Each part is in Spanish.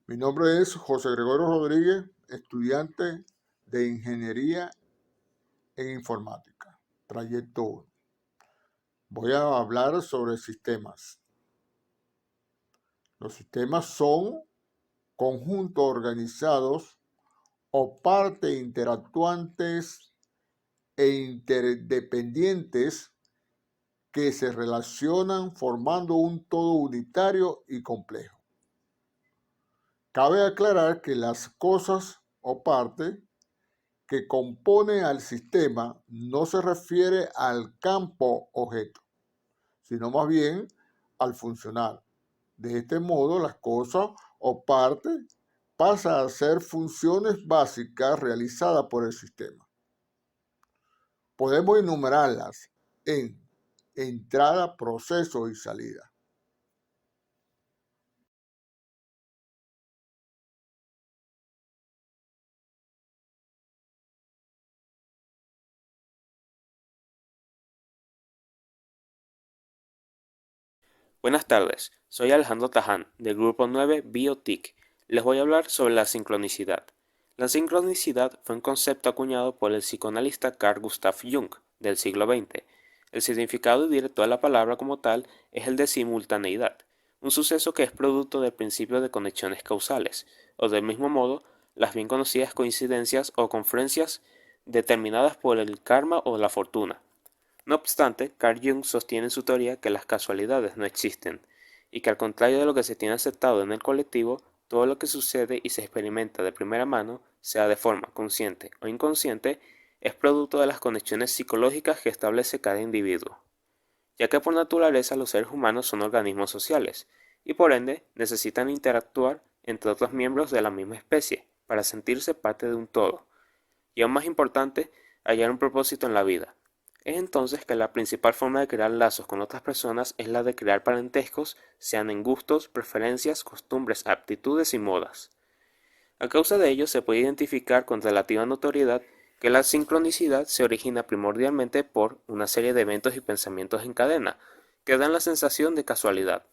Mi nombre es José Gregorio Rodríguez, estudiante de Ingeniería en Informática, Trayecto 1. Voy a hablar sobre sistemas. Los sistemas son conjuntos organizados o partes interactuantes e interdependientes que se relacionan formando un todo unitario y complejo. Cabe aclarar que las cosas o partes que compone al sistema no se refiere al campo objeto, sino más bien al funcional. De este modo, las cosas o partes pasan a ser funciones básicas realizadas por el sistema. Podemos enumerarlas en entrada, proceso y salida. Buenas tardes, soy Alejandro Taján, del Grupo 9 Biotic. Les voy a hablar sobre la sincronicidad. La sincronicidad fue un concepto acuñado por el psicoanalista Carl Gustav Jung del siglo XX. El significado directo de la palabra como tal es el de simultaneidad, un suceso que es producto del principio de conexiones causales, o del mismo modo, las bien conocidas coincidencias o confluencias determinadas por el karma o la fortuna. No obstante, Carl Jung sostiene en su teoría que las casualidades no existen, y que al contrario de lo que se tiene aceptado en el colectivo, todo lo que sucede y se experimenta de primera mano, sea de forma consciente o inconsciente, es producto de las conexiones psicológicas que establece cada individuo, ya que por naturaleza los seres humanos son organismos sociales, y por ende necesitan interactuar entre otros miembros de la misma especie, para sentirse parte de un todo, y aún más importante, hallar un propósito en la vida. Es entonces que la principal forma de crear lazos con otras personas es la de crear parentescos, sean en gustos, preferencias, costumbres, aptitudes y modas. A causa de ello se puede identificar con relativa notoriedad que la sincronicidad se origina primordialmente por una serie de eventos y pensamientos en cadena, que dan la sensación de casualidad.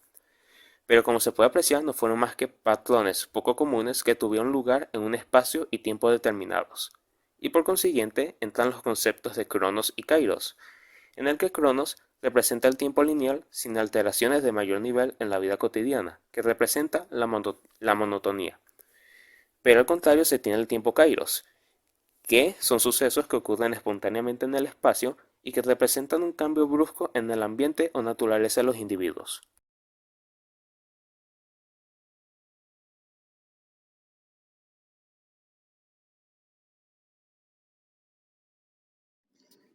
Pero como se puede apreciar, no fueron más que patrones poco comunes que tuvieron lugar en un espacio y tiempo determinados. Y por consiguiente entran los conceptos de Cronos y Kairos, en el que Cronos representa el tiempo lineal sin alteraciones de mayor nivel en la vida cotidiana, que representa la monotonía. Pero al contrario se tiene el tiempo Kairos, que son sucesos que ocurren espontáneamente en el espacio y que representan un cambio brusco en el ambiente o naturaleza de los individuos.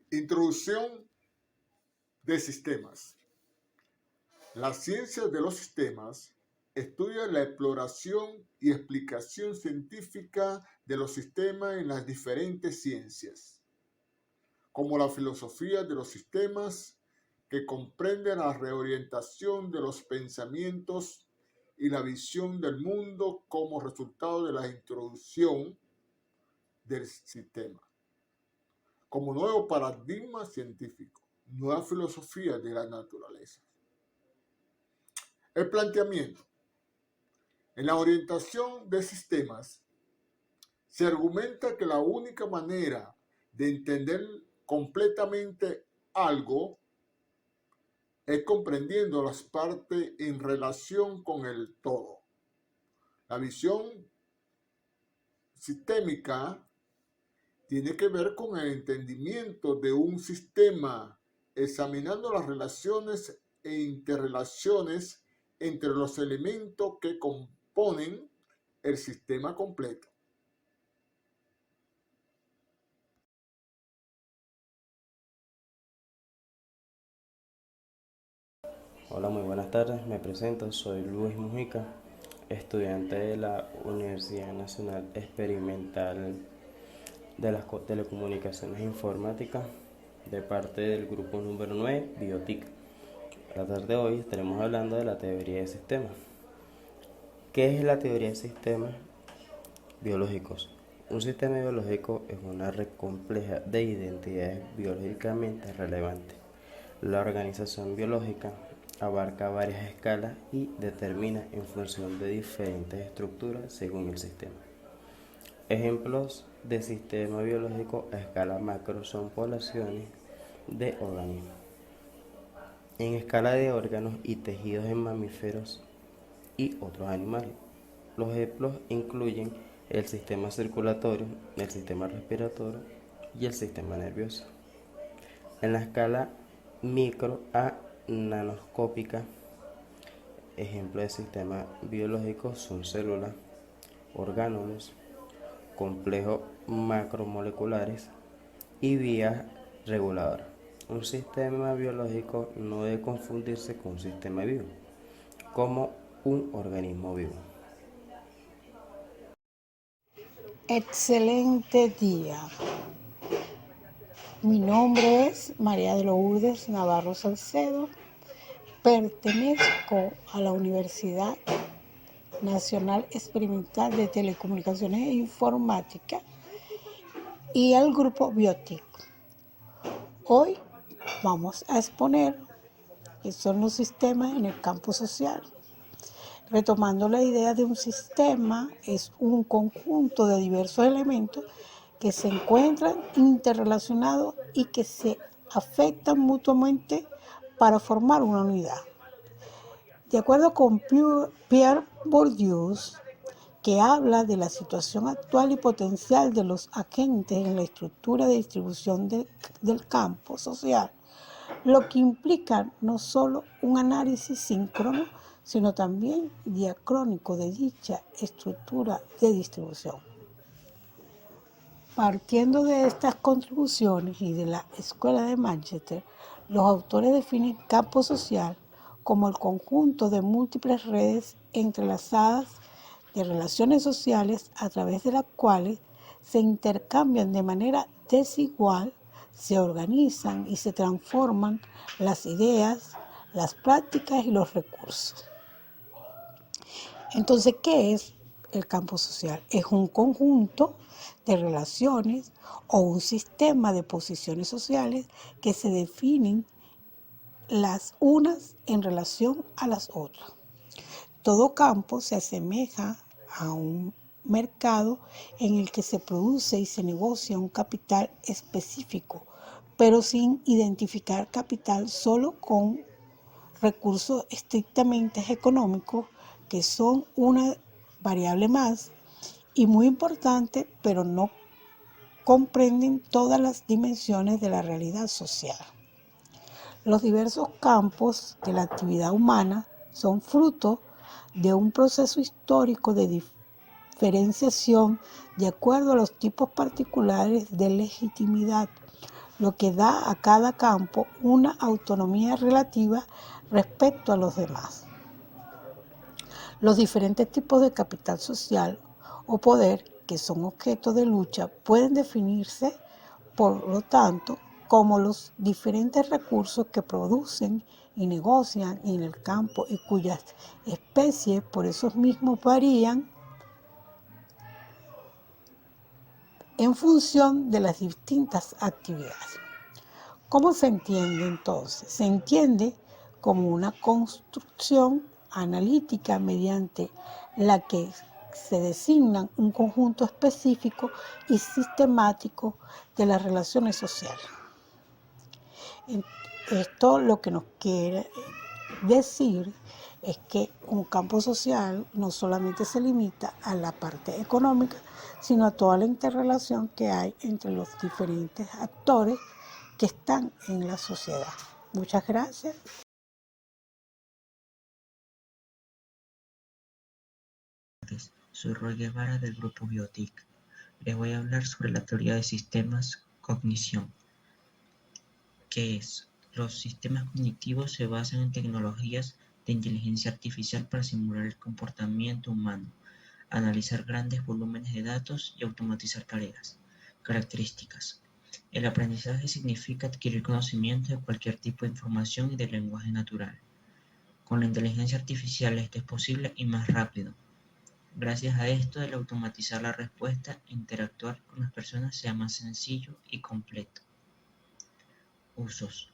Introducción de sistemas. La ciencia de los sistemas estudia la exploración y explicación científica de los sistemas en las diferentes ciencias, como la filosofía de los sistemas, que comprende la reorientación de los pensamientos y la visión del mundo como resultado de la introducción del sistema, como nuevo paradigma científico, nueva filosofía de la naturaleza. El planteamiento. En la orientación de sistemas, se argumenta que la única manera de entender completamente algo es comprendiendo las partes en relación con el todo. La visión sistémica tiene que ver con el entendimiento de un sistema, examinando las relaciones e interrelaciones entre los elementos que componen el sistema completo. Hola, muy buenas tardes. Me presento, soy Luis Mujica, estudiante de la Universidad Nacional Experimental de las Telecomunicaciones Informáticas, de parte del grupo número 9, Biotic. La tarde de hoy estaremos hablando de la teoría de sistemas. ¿Qué es la teoría de sistemas biológicos? Un sistema biológico es una red compleja de identidades biológicamente relevantes. La organización biológica abarca varias escalas y determina en función de diferentes estructuras según el sistema. Ejemplos de sistema biológico a escala macro son poblaciones de organismos. En escala de órganos y tejidos en mamíferos y otros animales. Los ejemplos incluyen el sistema circulatorio, el sistema respiratorio y el sistema nervioso. En la escala micro a nanoscópica, ejemplos de sistemas biológicos son células, orgánulos, complejos macromoleculares y vías reguladoras. Un sistema biológico no debe confundirse con un sistema vivo, como un organismo vivo. Excelente día. Mi nombre es María de Lourdes Navarro Salcedo. Pertenezco a la Universidad Nacional Experimental de Telecomunicaciones e Informática y al grupo Biotic. Hoy vamos a exponer qué son los sistemas en el campo social. Retomando la idea de un sistema, es un conjunto de diversos elementos que se encuentran interrelacionados y que se afectan mutuamente para formar una unidad. De acuerdo con Pierre Bourdieu, que habla de la situación actual y potencial de los agentes en la estructura de distribución del campo social, lo que implica no solo un análisis síncrono, sino también diacrónico de dicha estructura de distribución. Partiendo de estas contribuciones y de la Escuela de Manchester, los autores definen campo social como el conjunto de múltiples redes entrelazadas de relaciones sociales a través de las cuales se intercambian de manera desigual, se organizan y se transforman las ideas, las prácticas y los recursos. Entonces, ¿qué es el campo social? Es un conjunto de relaciones o un sistema de posiciones sociales que se definen las unas en relación a las otras. Todo campo se asemeja a un mercado en el que se produce y se negocia un capital específico, pero sin identificar capital, solo con recursos estrictamente económicos que son una variable más y muy importante, pero no comprenden todas las dimensiones de la realidad social. Los diversos campos de la actividad humana son fruto de un proceso histórico de diferenciación de acuerdo a los tipos particulares de legitimidad, lo que da a cada campo una autonomía relativa respecto a los demás. Los diferentes tipos de capital social o poder que son objeto de lucha pueden definirse, por lo tanto, como los diferentes recursos que producen y negocian en el campo y cuyas especies por esos mismos varían en función de las distintas actividades. ¿Cómo se entiende entonces? Se entiende como una construcción analítica mediante la que se designan un conjunto específico y sistemático de las relaciones sociales. Esto lo que nos quiere decir es que un campo social no solamente se limita a la parte económica, sino a toda la interrelación que hay entre los diferentes actores que están en la sociedad. Muchas gracias. Soy Roy Guevara del grupo Biotic. Les voy a hablar sobre la teoría de sistemas cognición. ¿Qué es? Los sistemas cognitivos se basan en tecnologías de inteligencia artificial para simular el comportamiento humano, analizar grandes volúmenes de datos y automatizar tareas. Características. El aprendizaje significa adquirir conocimiento de cualquier tipo de información y del lenguaje natural. Con la inteligencia artificial esto es posible y más rápido. Gracias a esto, el automatizar la respuesta e interactuar con las personas sea más sencillo y completo. Usos.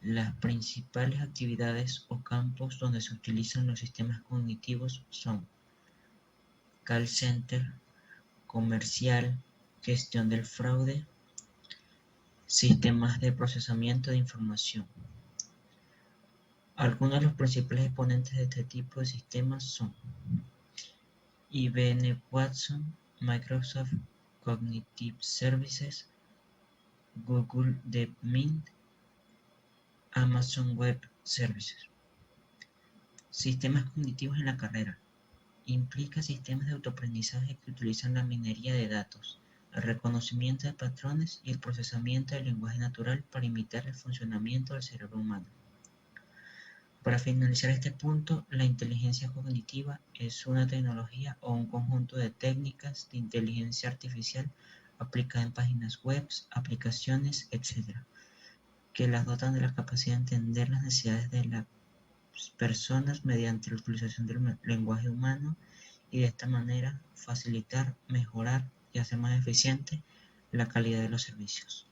Las principales actividades o campos donde se utilizan los sistemas cognitivos son call center, comercial, gestión del fraude, sistemas de procesamiento de información. Algunos de los principales exponentes de este tipo de sistemas son IBM Watson, Microsoft Cognitive Services, Google DeepMind, Amazon Web Services. Sistemas cognitivos en la carrera. Implica sistemas de autoaprendizaje que utilizan la minería de datos, el reconocimiento de patrones y el procesamiento del lenguaje natural para imitar el funcionamiento del cerebro humano. Para finalizar este punto, la inteligencia cognitiva es una tecnología o un conjunto de técnicas de inteligencia artificial aplicada en páginas web, aplicaciones, etc., que las dotan de la capacidad de entender las necesidades de las personas mediante la utilización del lenguaje humano y de esta manera facilitar, mejorar y hacer más eficiente la calidad de los servicios.